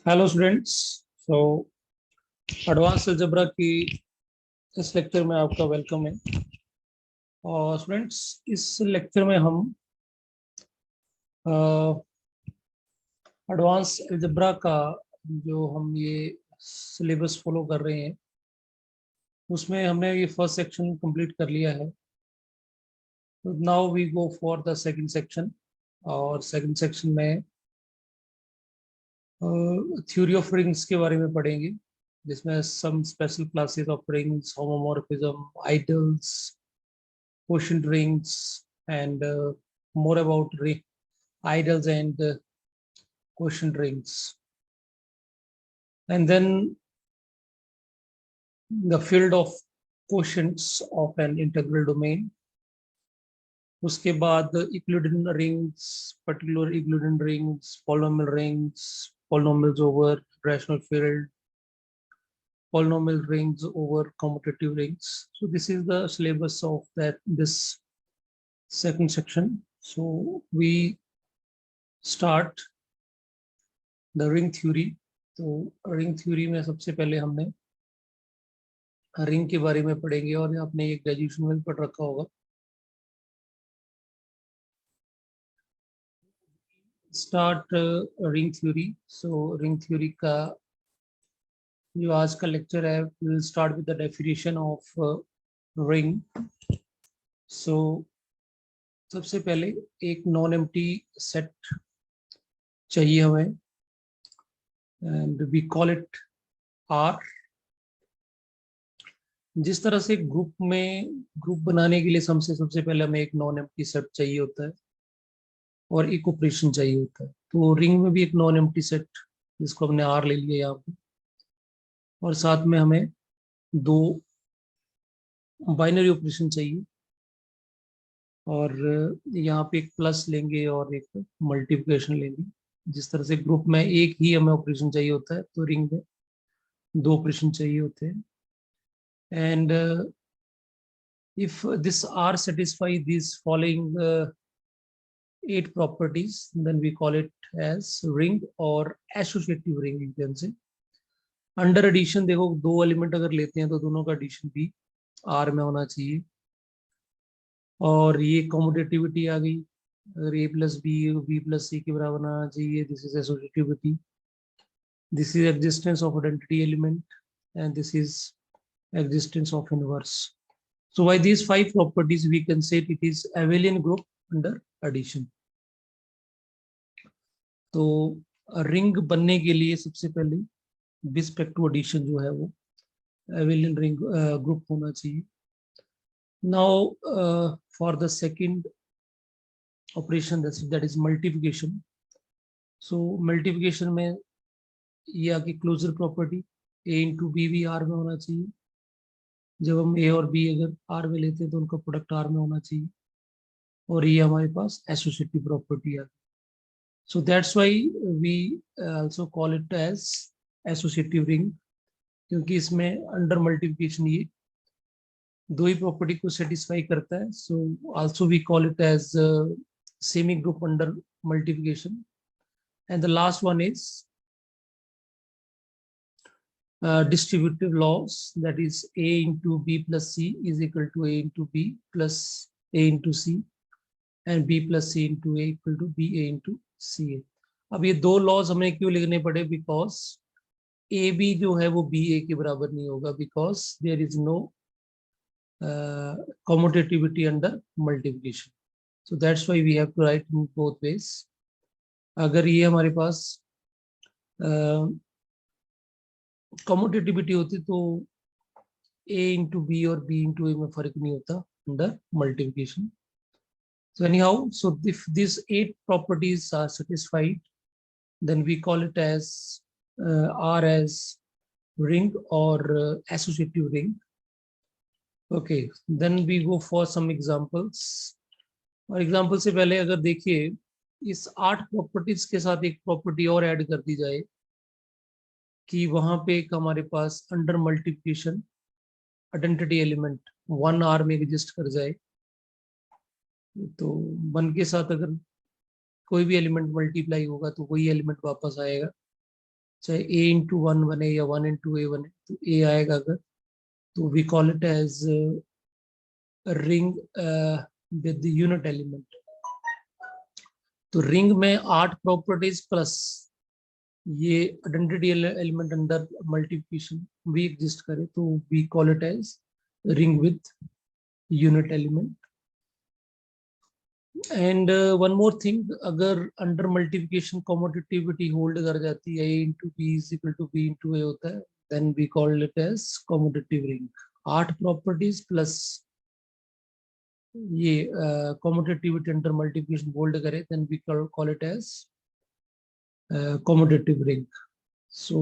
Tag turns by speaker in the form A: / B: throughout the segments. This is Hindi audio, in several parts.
A: Hello students. So advance algebra की इस लेक्चर में आपका वेलकम है। और स्टूडेंट्स, इस लेक्चर में हम एडवांस अलजेब्रा का जो हम ये सिलेबस फॉलो कर रहे हैं उसमें हमने ये फर्स्ट सेक्शन कंप्लीट कर लिया है। Now we go for the second section. और सेकंड सेक्शन में थ्योरी ऑफ रिंग्स के बारे में पढ़ेंगे, जिसमें some special classes of rings, homomorphism, ideals, quotient rings, and more about idols and quotient rings. And then the field of quotients of an integral domain. उसके बाद Euclidean rings, particular Euclidean rings, polynomials over rational field, polynomial rings over commutative rings. So this is the syllabus of this second section. So we start the ring theory. तो रिंग थ्योरी में सबसे पहले हमने रिंग के बारे में पढ़ेंगे, और आपने ये ग्रेजुएशन में पढ़ रखा होगा। Start ring theory. So ring theory का जो आज का लेक्चर है, we will start with the definition of ring. So सबसे पहले एक नॉन एम्प्टी सेट चाहिए हमें, and we call it R. जिस तरह से ग्रुप बनाने के लिए सबसे पहले हमें एक नॉन एम्प्टी सेट चाहिए होता है और एक ऑपरेशन चाहिए होता है। तो रिंग में भी एक नॉन एम्प्टी सेट, जिसको हमने आर ले लिया यहाँ पे, और साथ में हमें दो बाइनरी ऑपरेशन चाहिए, और यहाँ पे एक प्लस लेंगे और एक मल्टीप्लिकेशन लेंगे। जिस तरह से ग्रुप में एक ही हमें ऑपरेशन चाहिए होता है, तो रिंग में दो ऑपरेशन चाहिए होते हैं। And if this R satisfy this following 8 properties, then we call it as ring or associative ring, you can say. Under addition देखो, दो एलिमेंट अगर लेते हैं तो दोनों का एडिशन भी आर में होना चाहिए। और ये कॉम्यूटेटिविटी आ गई, अगर ए प्लस बी प्लस सी के बराबर आना चाहिए, this is associativity. This is existence of identity element, and this is existence of inverse. So by these 5 properties we can say it is abelian group under addition. तो रिंग बनने के लिए सबसे पहले विस्पेक्ट टू एडिशन जो है वो एबेलियन रिंग ग्रुप होना चाहिए। Now for the second operation, that is multiplication. So multiplication में ये आगे क्लोजर प्रॉपर्टी, ए इंटू बी भी आर में होना चाहिए। जब हम ए और बी अगर आर में लेते हैं तो उनका प्रोडक्ट आर में होना चाहिए। और ये हमारे पास एसोसिएटिव प्रॉपर्टी है। So that's why we also call it as associative ring, क्योंकि इसमें अंडर मल्टीप्लिकेशन ये दो ही प्रॉपर्टी को सेटिस्फाई करता है। So also we call it as semigroup under multiplication. And the last one is distributive laws, that is a into b plus c is equal to a into b plus a into c, and b plus c into a equal to b a into c। अब ये दो लॉज हमें क्यों लिखने पड़े? बिकॉज ए बी जो है वो बी ए के बराबर नहीं होगा, because there is no commutativity under multiplication. So that's why we have to write in both ways. अगर ये हमारे पास commutativity होती तो a into b और b into a में फर्क नहीं होता under multiplication. So anyhow, so if these 8 properties are satisfied, then we call it as R as ring or associative ring. Okay, then we go for some examples. और एग्जाम्पल से पहले अगर देखिए, इस 8 प्रॉपर्टीज के साथ एक प्रॉपर्टी और ऐड कर दी जाए कि वहां पे एक हमारे पास under multiplication identity element 1 R में एग्जिस्ट कर जाए, तो 1 के साथ अगर कोई भी एलिमेंट मल्टीप्लाई होगा तो वही एलिमेंट वापस आएगा। चाहे a इंटू वन बने या 1 इंटू ए बने, तो a आएगा अगर, तो we call it as ring with unit element. तो रिंग में 8 प्रॉपर्टीज प्लस ये आइडेंटिटी एलिमेंट अंडर मल्टीप्लिकेशन भी एग्जिस्ट करे, तो we call it as ring with unit element. And one more thing, अगर अंडर मल्टीप्लिकेशन कॉम्यूटेटिविटी होल्ड कर जाती है, a into B is equal to B into A होता है, then we call it as commutative ring. 8 properties plus ये कॉम्यूटेटिविटी अंडर मल्टीप्लिकेशन होल्ड करे, then we call it as commutative ring. So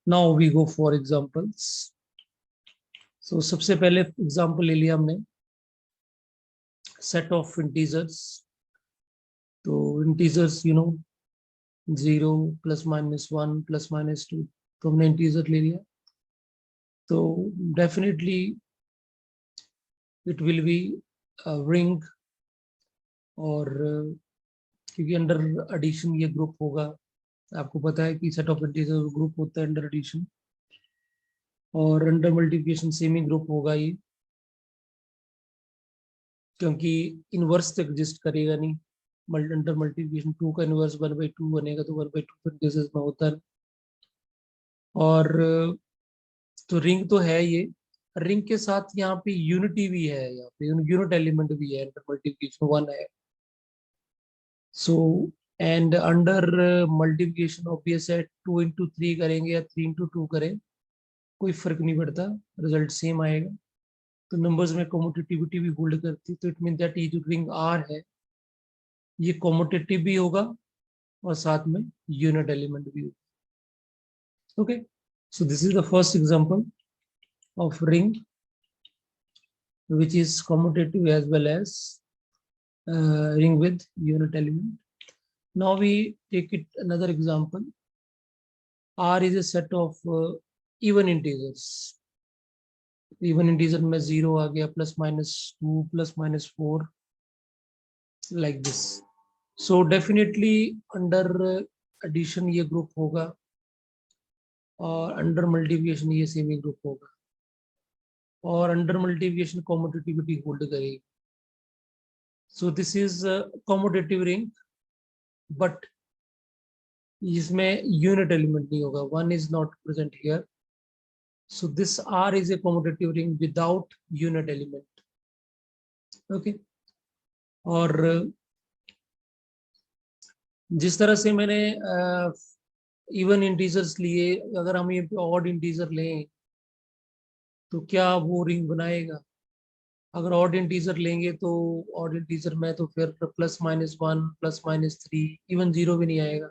A: now we go for examples. So सबसे पहले एग्जाम्पल ले लिया हमने set of integers. तो integers you know 0 plus minus 1 plus minus 2, तो हमने इंटीजर ले लिया, तो definitely it will be ring, और क्योंकि अंडर एडिशन ये ग्रुप होगा, आपको पता है कि सेट ऑफ इंटीजर ग्रुप होता है अंडर एडिशन, और अंडर मल्टीप्लिकेशन सेमी ग्रुप होगा ये, क्योंकि इनवर्स तो एग्जिस्ट करेगा नहीं। अंडर मल्टीप्लिकेशन 2 का इनवर्स 1/2 बनेगा, तो 1/2 केसेस में होता है। और तो रिंग तो है ये, रिंग के साथ यहाँ पे यूनिटी भी है, यहाँ पे यूनिट एलिमेंट भी है, अंडर मल्टीप्लिकेशन 1 है। So and under multiplication obvious है, 2 इंटू 3 करेंगे या 3 इंटू 2 करें, कोई फर्क नहीं पड़ता, रिजल्ट सेम आएगा। तो नंबर्स में कॉम्यूटेटिविटी भी होल्ड करती है, तो इट मीन दैट ये जो रिंग आर है ये कॉम्यूटेटिव भी होगा और साथ में यूनिट एलिमेंट भी होगा। Okay, so this is the first example of ring which is commutative as well as ring with unit element. Now we take it another example. R is a set of even integers. Even integer में 0 आ गया, plus minus 2 plus minus 4 like this. So definitely under addition ये group होगा और under multiplication ये semi group होगा, और अंडर मल्टीप्लिकेशन कॉम्यूटेटिविटी होल्ड करेगी। So this is commutative ring, but इसमें यूनिट एलिमेंट नहीं होगा, 1 is not present here, so this R is a commutative ring without unit element. Okay, और जिस तरह से मैंने इवन इंटीजर्स लिए, अगर हम ये ऑड इंटीजर लें तो क्या वो रिंग बनाएगा? अगर ऑड इंटीजर लेंगे तो ऑड इंटीजर में तो फिर plus minus 1 plus minus 3, even 0 भी नहीं आएगा।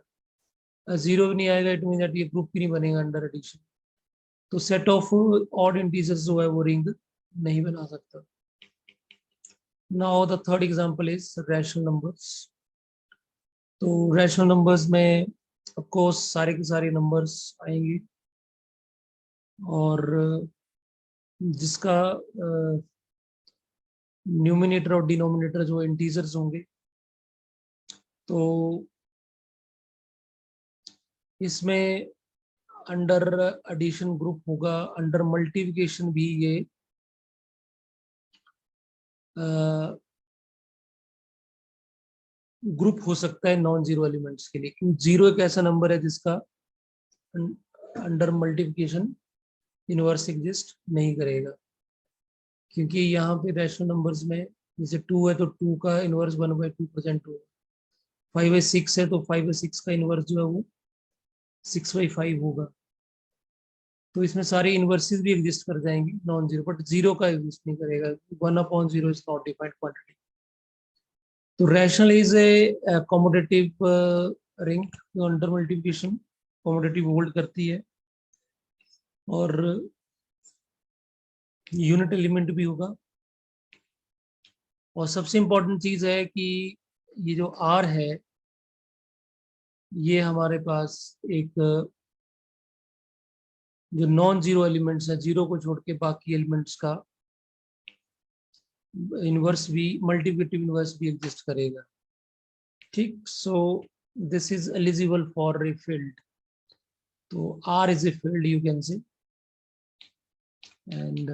A: 0 भी नहीं आएगा, इट मीन दैट ये ग्रुप भी नहीं बनेगा अंडर एडिशन। तो सेट ऑफ ऑड इंटीजर्स जो है वो रिंग नहीं बना सकता। Now the third example is rational numbers. तो रैशनल नंबर्स में ऑफ कोर्स सारे के सारे नंबर्स आएंगे, और जिसका न्यूमिनेटर और डिनोमिनेटर जो इंटीजर्स होंगे, तो इसमें अंडर एडिशन ग्रुप होगा, अंडर मल्टीप्लिकेशन भी ये ग्रुप हो सकता है नॉन जीरो एलिमेंट्स के लिए, क्योंकि जीरो एक ऐसा नंबर है जिसका अंडर मल्टीप्लिकेशन इनवर्स एग्जिस्ट नहीं करेगा, क्योंकि यहाँ पे रैशनल नंबर्स में जैसे 2 है तो 2 का इनवर्स 1/2% होगा, 5/6 है तो 5/6 का इनवर्स जो है वो 6/5 होगा। तो इसमें सारे इनवर्सेस भी एग्जिस्ट कर जाएंगे नॉन जीरो, बट जीरो का एग्जिस्ट नहीं करेगा, 1/0 इज नॉट डिफाइंड क्वांटिटी। तो rational is a commutative ring जो अंडर मल्टीप्लिकेशन कॉम्यूटेटिव होल्ड करती है, और यूनिट एलिमेंट भी होगा। और सबसे इम्पोर्टेंट चीज है कि ये जो आर है ये हमारे पास एक जो नॉन जीरो एलिमेंट्स है, जीरो को छोड़ के बाकी एलिमेंट्स का इनवर्स भी, मल्टीप्लिकेटिव इनवर्स भी एग्जिस्ट करेगा। ठीक, so this is eligible for a field. तो R is a field, you can say. And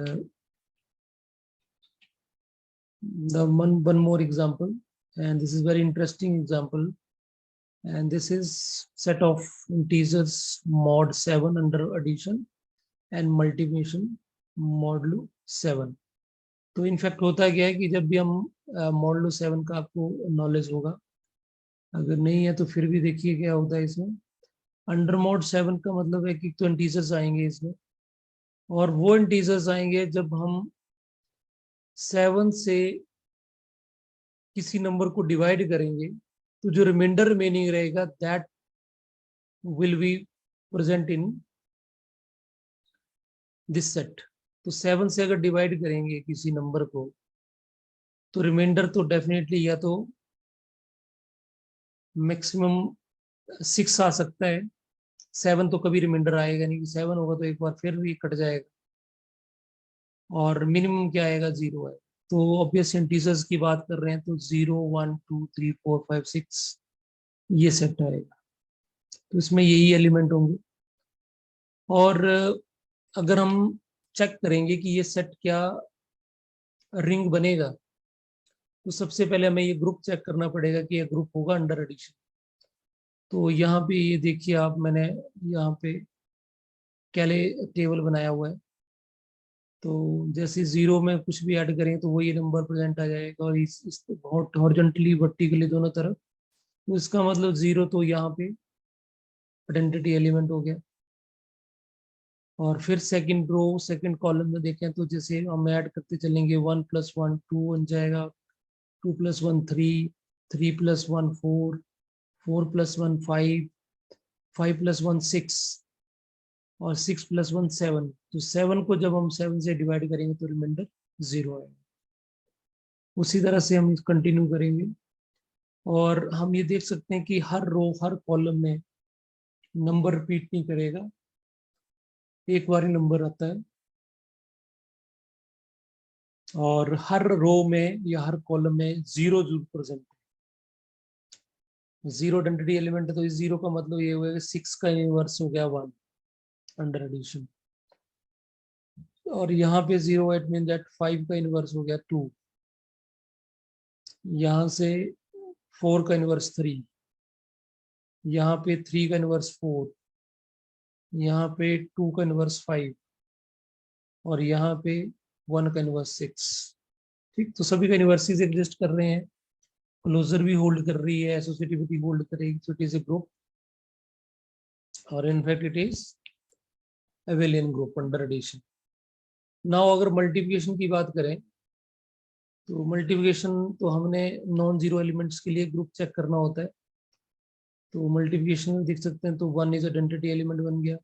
A: the one more example, and this is very interesting example, and this is set of integers mod 7 under addition and multiplication modulo 7. तो इनफैक्ट होता क्या है कि जब भी हम मॉडुलो 7 का आपको नॉलेज होगा, अगर नहीं है तो फिर भी देखिए क्या होता है इसमें। अंडर मॉड 7 का मतलब है कि तो इंटीजर्स आएंगे इसमें, और वो इंटीजर्स आएंगे जब हम 7 से किसी नंबर को डिवाइड करेंगे, तो जो रिमाइंडर रिमेनिंग रहेगा that will be present in this set. तो 7 से अगर डिवाइड करेंगे किसी नंबर को, तो रिमाइंडर तो डेफिनेटली या तो मैक्सिमम 6 आ सकता है, 7 तो कभी रिमाइंडर आएगा नहीं, 7 होगा तो एक बार फिर भी कट जाएगा, और मिनिमम क्या आएगा 0 है। तो ऑब्वियस इंटीजर्स की बात कर रहे हैं तो 0 1 2 3 4 5 6 ये सेट आएगा, तो इसमें यही एलिमेंट होंगे। और अगर हम चेक करेंगे कि ये सेट क्या रिंग बनेगा, तो सबसे पहले हमें ये ग्रुप चेक करना पड़ेगा कि ये ग्रुप होगा अंडर एडिशन। तो यहाँ पे ये देखिए आप, मैंने यहाँ पे कैले टेबल बनाया हुआ है, तो जैसे 0 में कुछ भी ऐड करें तो वो ये नंबर प्रेजेंट आ जाएगा, और इस हॉरिजॉन्टली वर्टिकली दोनों तरफ, तो इसका मतलब 0 तो यहाँ पे आइडेंटिटी एलिमेंट हो गया। और फिर सेकंड रो सेकंड कॉलम में देखें तो जैसे हम ऐड करते चलेंगे, 1 + 1 2 बन जाएगा, 2 + 1 3, 3 + 1 4, 4 + 1 5, 5 + 1 6, और 6 + 1 7। तो 7 को जब हम 7 से डिवाइड करेंगे तो रिमाइंडर 0 आएगा। उसी तरह से हम कंटिन्यू करेंगे, और हम ये देख सकते हैं कि हर रो हर कॉलम में नंबर रिपीट नहीं करेगा, एक बार ही नंबर आता है, और हर रो में या हर कॉलम में 0 जरूर प्रेजेंट है। 0 आइडेंटिटी एलिमेंट है, तो इस 0 का मतलब ये हुआ कि 6 का इनवर्स हो गया 1 अंडर एडिशन, और यहाँ पे 0 इट मीन दैट 5 का इनवर्स हो गया 2, यहाँ से 4 का इनवर्स 3, यहाँ पे 3 का इनवर्स 4, यहाँ पे 2 का इनवर्स 5, और यहाँ पे 1 का इनवर्स 6। ठीक, तो सभी का इनवर्सिस एग्जिस्ट कर रहे हैं, क्लोजर भी होल्ड कर रही है, एसोसिएटिविटी होल्ड करेगी, so it is a group, और in fact it is abelian group under addition. Now अगर मल्टीप्लिकेशन की बात करें, तो मल्टीप्लिकेशन तो हमने नॉन जीरो एलिमेंट्स के लिए ग्रुप चेक करना होता है। तो मल्टीप्लिकेशन में देख सकते हैं, तो 1 इज आइडेंटिटी एलिमेंट बन गया,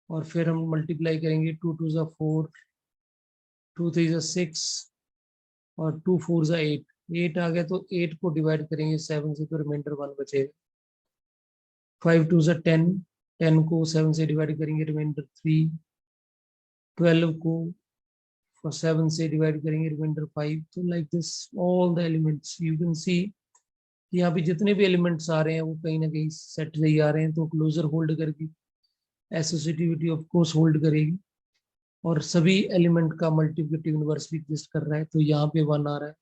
A: और फिर हम मल्टीप्लाई करेंगे, 2 2 ज़ा 4, 2 3 ज़ा 6, और 2 4 ज़ा 8, 8 आ गया, तो 8 को डिवाइड करेंगे 7 से तो रिमाइंडर 1 बचेगा। 5 2 ज़ा 10, 10 को 7 से डिवाइड करेंगे रिमाइंडर 3, 12 को 7 से डिवाइड करेंगे रिमाइंडर 5। तो like this all the elements you can see, यहाँ पे जितने भी एलिमेंट्स आ रहे हैं वो कहीं ना कहीं सेट से ही आ रहे हैं, तो क्लोजर होल्ड करके एसोसिएटिविटी ऑफ कोर्स होल्ड करेगी, और सभी एलिमेंट का मल्टीप्लिकेटिव इनवर्स भी एग्जिस्ट कर रहा है। तो यहाँ पे 1 आ रहा है,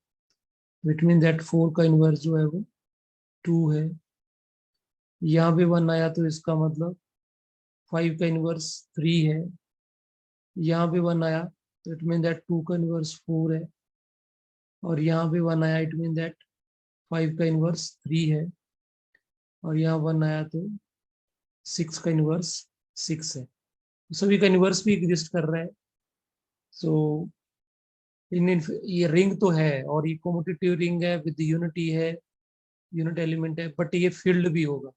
A: विच मीन दैट 4 का इनवर्स जो है वो 2 है। यहाँ पे 1 आया तो इसका मतलब 5 का इनवर्स 3 है। यहाँ पे 1 आया तो इट मीन दैट 2 का इनवर्स 4 है, और यहाँ पे 1 आया इट मीन दैट 5 का इनवर्स 3 है, और यहाँ 1 आया तो 6 का इनवर्स 6 है। तो सभी का इनवर्स भी एग्जिस्ट कर रहा है। सो ये रिंग तो है, और ये कॉम्यूटेटिव रिंग है विद यूनिटी है, यूनिट एलिमेंट है, बट ये फील्ड भी होगा,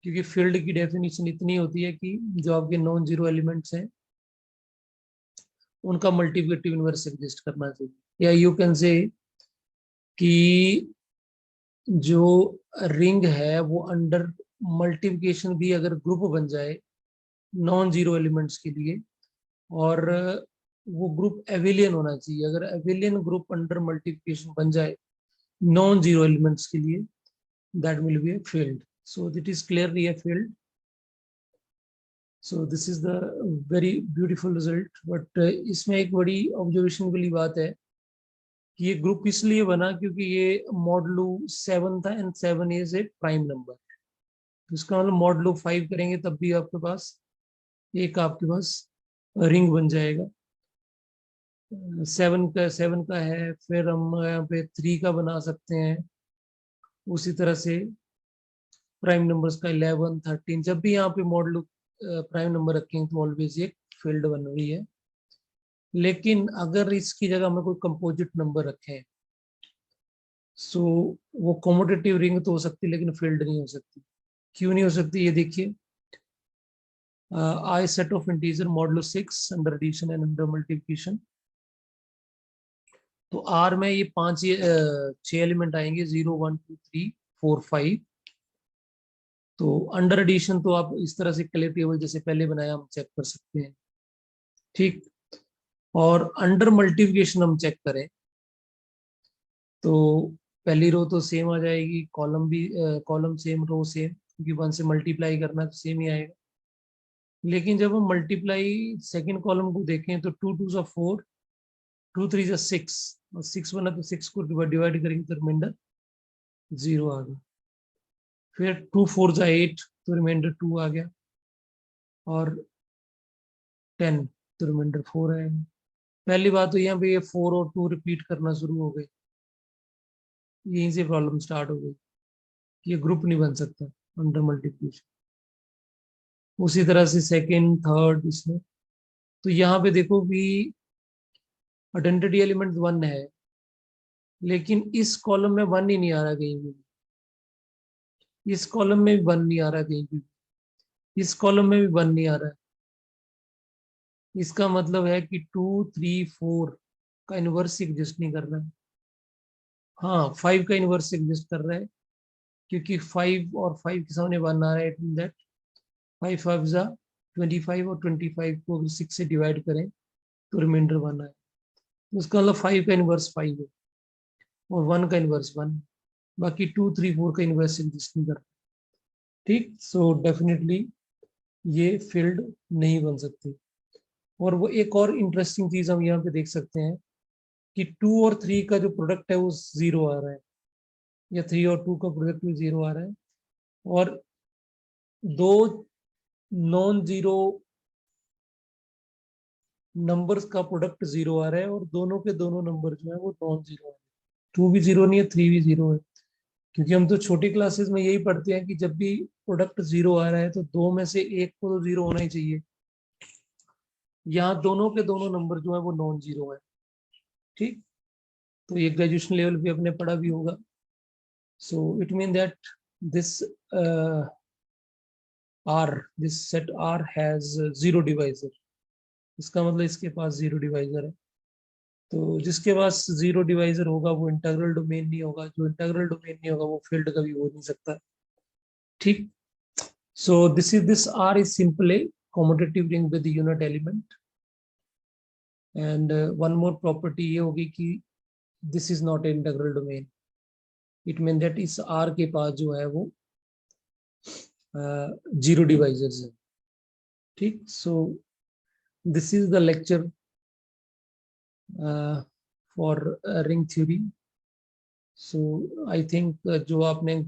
A: क्योंकि फील्ड की डेफिनेशन इतनी होती है कि जो आपके नॉन जीरो एलिमेंट्स हैं उनका मल्टीप्लिकेटिव इनवर्स एग्जिस्ट करना चाहिए। या यू कैन से कि जो रिंग है वो अंडर मल्टीप्लिकेशन भी अगर ग्रुप बन जाए नॉन जीरो एलिमेंट्स के लिए, और वो ग्रुप एविलियन होना चाहिए। अगर एविलियन ग्रुप अंडर मल्टीप्लिकेशन बन जाए नॉन जीरो एलिमेंट्स के लिए, that will be a field, so it is clearly a field। So this is the very beautiful result. But इसमें एक बड़ी ऑब्जर्वेशन वाली बात है कि ये ग्रुप इसलिए बना क्योंकि ये मॉडलू 7 था and 7 is a prime number. तो इसका मतलब मॉडलू 5 करेंगे तब भी आपके पास एक आपके पास रिंग बन जाएगा। 7 का है, फिर हम यहाँ पे 3 का बना सकते हैं। उसी तरह से प्राइम नंबर्स का 11, 13, जब भी यहाँ पे मॉडल प्राइम नंबर रखेंगे तो ऑलवेज एक फील्ड बन रही है। लेकिन अगर इसकी जगह में कोई कंपोजिट नंबर रखें सो वो कॉमोडेटिव रिंग तो हो सकती है लेकिन फील्ड नहीं हो सकती। क्यों नहीं हो सकती, ये देखिए। आई set of integer modulo 6 under addition and under multiplication. तो आर में ये 6 एलिमेंट आएंगे, 0, 1, 2, 3, 4, 5। तो अंडर एडिशन तो आप इस तरह से क्लियर टेबल जैसे पहले बनाया हम चेक कर सकते हैं, ठीक। और अंडर मल्टीप्लिकेशन हम चेक करें तो पहली रो तो सेम आ जाएगी, कॉलम भी कॉलम सेम, रो सेम, क्योंकि 1 से मल्टीप्लाई करना तो सेम ही आएगा। लेकिन जब हम मल्टीप्लाई सेकेंड कॉलम को देखें तो 2 2 सा 4, 2 3 सा 6, और 6 बना तो 6 को डिवाइड करेंगे तो रिमाइंडर 0 आ गया। फिर 2 4 सा 8 तो रिमाइंडर 2 आ गया, और 10 तो रिमाइंडर 4 आएगा। पहली बात तो यहाँ पे ये 4 और 2 रिपीट करना शुरू हो गए, यहीं से प्रॉब्लम स्टार्ट हो गई। ये ग्रुप नहीं बन सकता अंडर मल्टीप्लिकेशन। उसी तरह से सेकंड थर्ड इसमें, तो यहाँ पे देखो कि आइडेंटिटी एलिमेंट 1 है, लेकिन इस कॉलम में 1 ही नहीं आ रहा कहीं भी, इस कॉलम में भी 1 नहीं आ रहा कहीं भी, इस कॉलम में भी 1 नहीं आ रहा है। इसका मतलब है कि 2 3 4 का इनवर्स एग्जिस्ट नहीं कर रहा है। हाँ, 5 का इनवर्स एग्जिस्ट कर रहा है, क्योंकि 5 और 5 के सामने 1 आ रहा है। इट मीन दैट 5 5 जा 25, और 25 को 6 से डिवाइड करें तो रिमाइंडर 1 आए। तो उसका मतलब 5 का इनवर्स 5 है और 1 का इनवर्स 1, बाकी 2 3 4 का इनवर्स एग्जिस्ट नहीं करता, ठीक। सो डेफिनेटली ये फील्ड नहीं बन सकती। और वो एक और इंटरेस्टिंग चीज हम यहाँ पे देख सकते हैं कि 2 और 3 का जो प्रोडक्ट है वो 0 आ रहा है, या 3 और 2 का प्रोडक्ट भी 0 आ रहा है, और दो नॉन जीरो नंबर्स का प्रोडक्ट 0 आ रहा है, और दोनों के दोनों नंबर जो है वो नॉन जीरो है। 2 भी 0 नहीं है, 3 भी 0 है, क्योंकि हम तो छोटी क्लासेस में यही पढ़ते हैं कि जब भी प्रोडक्ट 0 आ रहा है तो दो में से एक को तो 0 होना ही चाहिए। यहाँ दोनों के दोनों नंबर जो है वो नॉन जीरो है, ठीक। तो ये ग्रेजुएशन लेवल पे अपने पढ़ा भी होगा। So it mean that this R this set R has 0 divisor. इसका मतलब इसके पास 0 डिवाइजर है। तो जिसके पास 0 डिवाइजर होगा वो इंटीग्रल डोमेन नहीं होगा, जो इंटीग्रल डोमेन नहीं होगा वो फील्ड कभी हो नहीं सकता, ठीक। So this R is simply commutative ring with unit element. And one more property ये होगी कि this is not integral domain. It mean that इस आर के पास जो है वो 0 डिवाइजर्स है, ठीक। So this is the lecture for ring theory. So I think जो आपने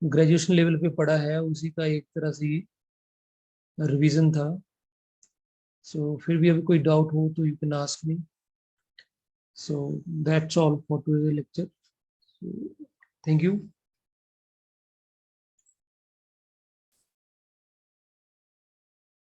A: ग्रेजुएशन लेवल पे पढ़ा है उसी का एक तरह से रिवीजन था। सो फिर भी अभी कोई डाउट हो तो you can ask me. So that's all for today lecture. Thank you.